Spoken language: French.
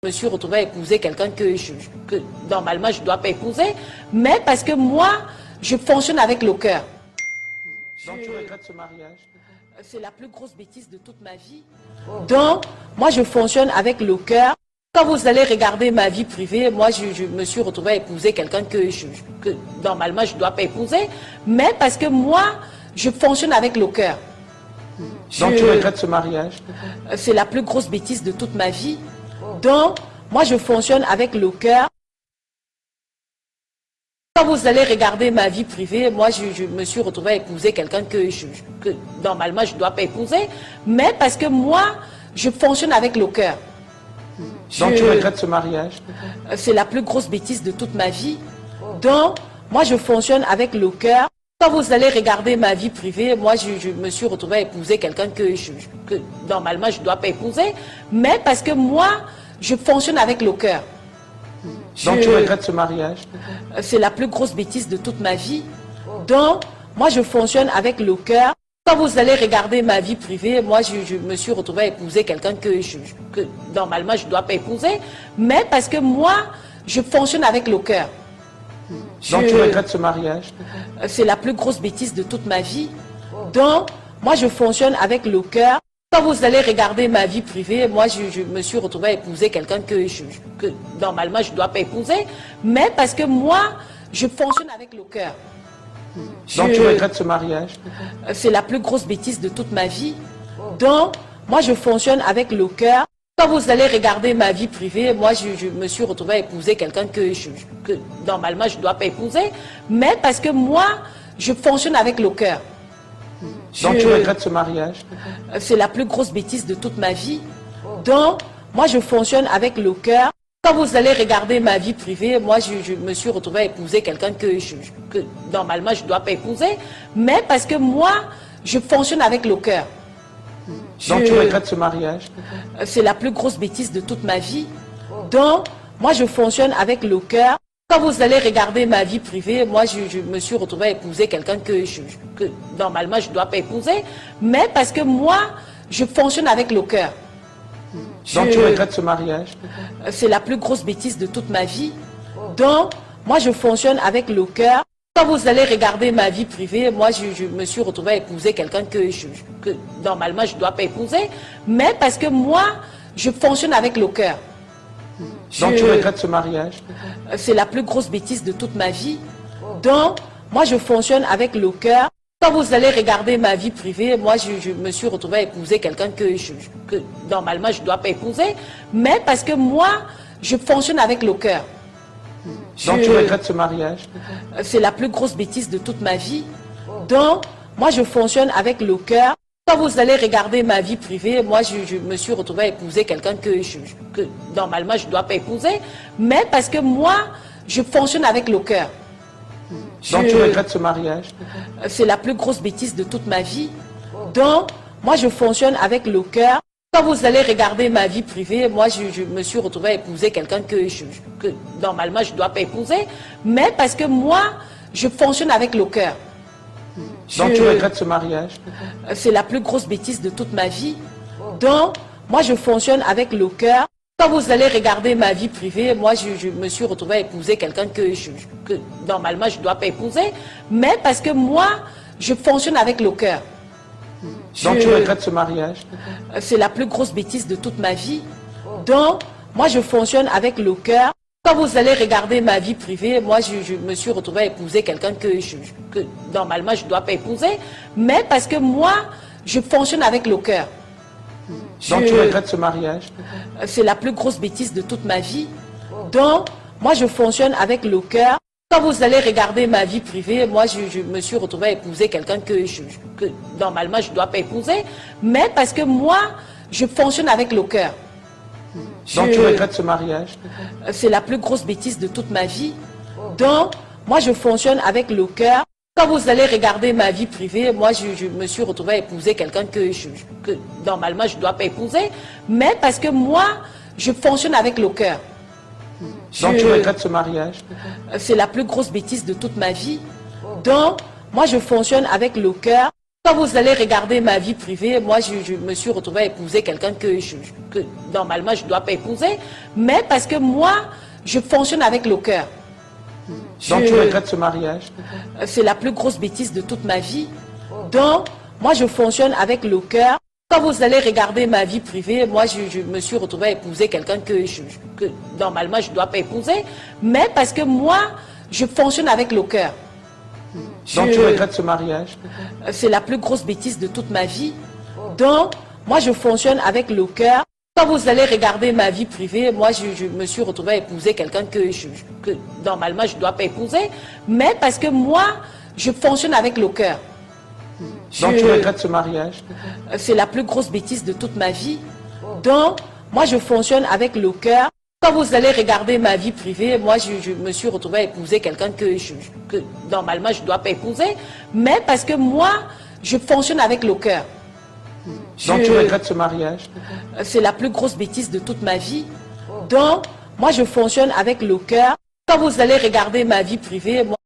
Je me suis retrouvée à épouser quelqu'un que normalement je ne dois pas épouser, mais parce que moi, je fonctionne avec le cœur. Donc tu regrettes ce mariage? C'est la plus grosse bêtise de toute ma vie. Donc, moi, je fonctionne avec le cœur. Quand vous allez regarder ma vie privée, moi, je me suis retrouvée à épouser quelqu'un que normalement je ne dois pas épouser, mais parce que moi, je fonctionne avec le cœur. Donc tu regrettes ce mariage? C'est la plus grosse bêtise de toute ma vie. Donc, moi, je fonctionne avec le cœur. Quand vous allez regarder ma vie privée, moi, je me suis retrouvée à épouser quelqu'un que normalement je ne dois pas épouser, mais parce que moi, je fonctionne avec le cœur. Donc tu regrettes ce mariage? C'est la plus grosse bêtise de toute ma vie. Donc, moi, je fonctionne avec le cœur. Quand vous allez regarder ma vie privée, moi, je me suis retrouvée à épouser quelqu'un que normalement je ne dois pas épouser, mais parce que moi, je fonctionne avec le cœur. Donc tu regrettes ce mariage? C'est la plus grosse bêtise de toute ma vie. Donc, moi, je fonctionne avec le cœur. Quand vous allez regarder ma vie privée, moi, je me suis retrouvée à épouser quelqu'un que normalement je ne dois pas épouser, mais parce que moi, je fonctionne avec le cœur. Donc tu regrettes ce mariage? C'est la plus grosse bêtise de toute ma vie. Donc, moi, je fonctionne avec le cœur. Quand vous allez regarder ma vie privée, moi, je me suis retrouvée à épouser quelqu'un que normalement je ne dois pas épouser, mais parce que moi, je fonctionne avec le cœur. Donc tu regrettes ce mariage? C'est la plus grosse bêtise de toute ma vie. Donc, moi, je fonctionne avec le cœur. Quand vous allez regarder ma vie privée, moi, je me suis retrouvée à épouser quelqu'un que normalement je ne dois pas épouser, mais parce que moi, je fonctionne avec le cœur. Donc tu regrettes ce mariage? C'est la plus grosse bêtise de toute ma vie. Donc, moi, je fonctionne avec le cœur. Quand vous allez regarder ma vie privée, moi, je me suis retrouvée à épouser quelqu'un que normalement je ne dois pas épouser, mais parce que moi, je fonctionne avec le cœur. Donc tu regrettes ce mariage? C'est la plus grosse bêtise de toute ma vie. Donc, moi, je fonctionne avec le cœur. Quand vous allez regarder ma vie privée, moi, je me suis retrouvée à épouser quelqu'un que normalement je ne dois pas épouser, mais parce que moi, je fonctionne avec le cœur. Donc tu regrettes ce mariage? C'est la plus grosse bêtise de toute ma vie. Donc, moi, je fonctionne avec le cœur. Quand vous allez regarder ma vie privée, moi, je me suis retrouvée à épouser quelqu'un que normalement je ne dois pas épouser, mais parce que moi, je fonctionne avec le cœur. Donc tu regrettes ce mariage? C'est la plus grosse bêtise de toute ma vie. Donc, moi, je fonctionne avec le cœur. Quand vous allez regarder ma vie privée, moi, je me suis retrouvée à épouser quelqu'un que normalement je ne dois pas épouser, mais parce que moi, je fonctionne avec le cœur. Donc tu regrettes ce mariage? C'est la plus grosse bêtise de toute ma vie. Donc, moi, je fonctionne avec le cœur. Quand vous allez regarder ma vie privée, moi, je me suis retrouvée à épouser quelqu'un que normalement je ne dois pas épouser, mais parce que moi, je fonctionne avec le cœur. Donc tu regrettes ce mariage? C'est la plus grosse bêtise de toute ma vie. Donc, moi, je fonctionne avec le cœur. Quand vous allez regarder ma vie privée, moi, je me suis retrouvée à épouser quelqu'un que normalement je ne dois pas épouser, mais parce que moi, je fonctionne avec le cœur. Donc tu regrettes ce mariage? C'est la plus grosse bêtise de toute ma vie. Donc, moi, je fonctionne avec le cœur. Quand vous allez regarder ma vie privée, moi, je me suis retrouvée à épouser quelqu'un que normalement je ne dois pas épouser, mais parce que moi, je fonctionne avec le cœur. Donc tu regrettes ce mariage? C'est la plus grosse bêtise de toute ma vie. Donc, moi, je fonctionne avec le cœur. Quand vous allez regarder ma vie privée, moi, je me suis retrouvée à épouser quelqu'un que normalement je ne dois pas épouser, mais parce que moi, je fonctionne avec le cœur. Donc tu regrettes ce mariage? C'est la plus grosse bêtise de toute ma vie. Donc, moi, je fonctionne avec le cœur. Quand vous allez regarder ma vie privée, moi, je me suis retrouvée à épouser quelqu'un que normalement je ne dois pas épouser, mais parce que moi, je fonctionne avec le cœur. Donc tu regrettes ce mariage? C'est la plus grosse bêtise de toute ma vie. Donc, moi, je fonctionne avec le cœur. Quand vous allez regarder ma vie privée, moi, je me suis retrouvée à épouser quelqu'un que normalement je ne dois pas épouser, mais parce que moi, je fonctionne avec le cœur. Donc tu regrettes ce mariage? C'est la plus grosse bêtise de toute ma vie. Donc, moi, je fonctionne avec le cœur. Quand vous allez regarder ma vie privée, moi, je me suis retrouvée à épouser quelqu'un que normalement, je ne dois pas épouser, mais parce que moi, je fonctionne avec le cœur. Donc tu regrettes ce mariage? C'est la plus grosse bêtise de toute ma vie. Donc, moi, je fonctionne avec le cœur. Quand vous allez regarder ma vie privée, moi, je me suis retrouvée à épouser quelqu'un que normalement, je ne dois pas épouser, mais parce que moi, je fonctionne avec le cœur. Donc tu regrettes ce mariage? C'est la plus grosse bêtise de toute ma vie. Donc, moi, je fonctionne avec le cœur. Quand vous allez regarder ma vie privée, moi, je me suis retrouvée à épouser quelqu'un que normalement, je ne dois pas épouser, mais parce que moi, je fonctionne avec le cœur. Donc tu regrettes ce mariage? C'est la plus grosse bêtise de toute ma vie. Donc, moi, je fonctionne avec le cœur. Quand vous allez regarder ma vie privée, moi, je me suis retrouvée à épouser quelqu'un que normalement, je ne dois pas épouser, mais parce que moi, je fonctionne avec le cœur. Donc tu regrettes ce mariage? C'est la plus grosse bêtise de toute ma vie. Donc, moi, je fonctionne avec le cœur. Quand vous allez regarder ma vie privée, moi,